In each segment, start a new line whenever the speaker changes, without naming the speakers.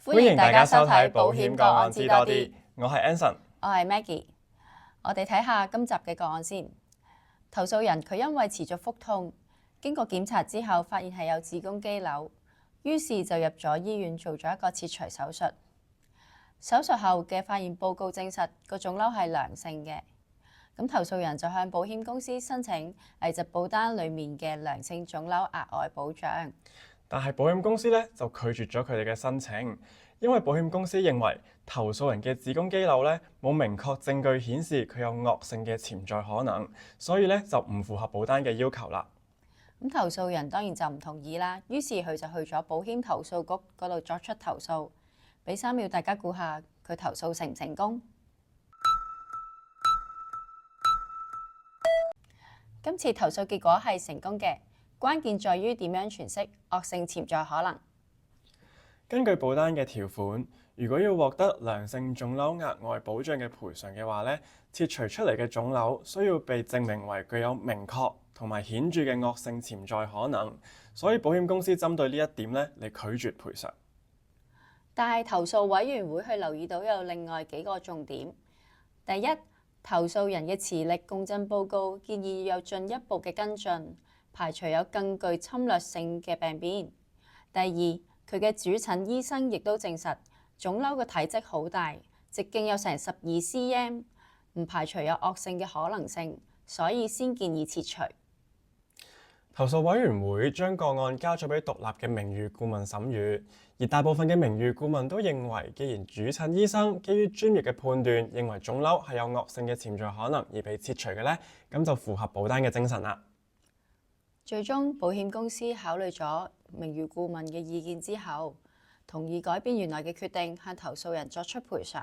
歡迎大家收睇保險個案知多啲。
我係 Anson，
我係 Maggie。我哋睇下今集嘅個案先。投訴人佢因為持續腹痛，經過檢查之後發現係有子宮肌瘤，於是就入咗醫院做咗一個切除手術。手術後嘅發現報告證實個腫瘤係良性嘅。咁投訴人就向保險公司申請危疾保單裡面嘅良性腫瘤額外保障。
但係保險公司咧就拒絕咗佢哋嘅申請，因為保險公司認為投訴人嘅子宮肌瘤咧冇明確證據顯示佢有惡性嘅潛在可能，所以咧就唔符合保單嘅要求啦。
咁投訴人當然就唔同意啦，於是佢就去咗保險投訴局嗰度作出投訴。俾3秒大家估下佢投訴成唔成功？今次投訴結果係成功嘅。關鍵在於點樣詮釋惡性潛在可能。
根據保單嘅條款，如果要獲得良性腫瘤額外保障嘅賠償嘅話咧，切除出嚟嘅腫瘤需要被證明為具有明確同埋顯著嘅惡性潛在可能，所以保險公司針對呢一點咧嚟拒絕賠償。
但係投訴委員會去留意到有另外幾個重點。第一，投訴人嘅磁力共振報告建議有進一步嘅跟進，排除有更具侵略性嘅病變。第二，佢嘅主診醫生亦都證實腫瘤嘅體積好大，直徑有成12 cm， 唔排除有惡性嘅可能性，所以先建議切除。
投訴委員會將個案交咗俾獨立嘅名譽顧問審議，而大部分嘅名譽顧問都認為，既然主診醫生基於專業嘅判斷認為腫瘤係有惡性嘅潛在可能而被切除嘅呢，咁就符合保單嘅精神啦。
最終，保險公司考慮咗名譽顧問嘅意見之後，同意改變原來嘅決定，向投訴人作出賠償。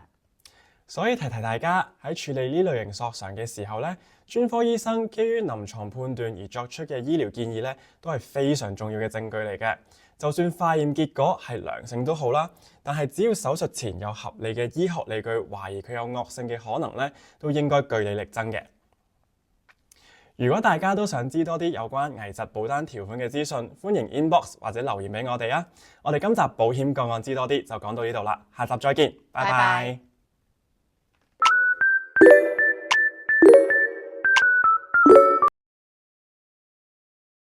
所以提提大家喺處理呢類型索償嘅時候呢，專科醫生基於臨床判斷而作出嘅醫療建議呢，都係非常重要嘅證據嚟嘅。就算化驗結果係良性都好啦，但係只要手術前有合理嘅醫學理據懷疑佢有惡性嘅可能呢，都應該據理力爭嘅。如果大家都想知多啲有關危疾保單條款嘅資訊，歡迎 inbox 或者留言俾我哋啊！我哋今集保險個案知多啲就講到呢度啦，下集再見，拜拜。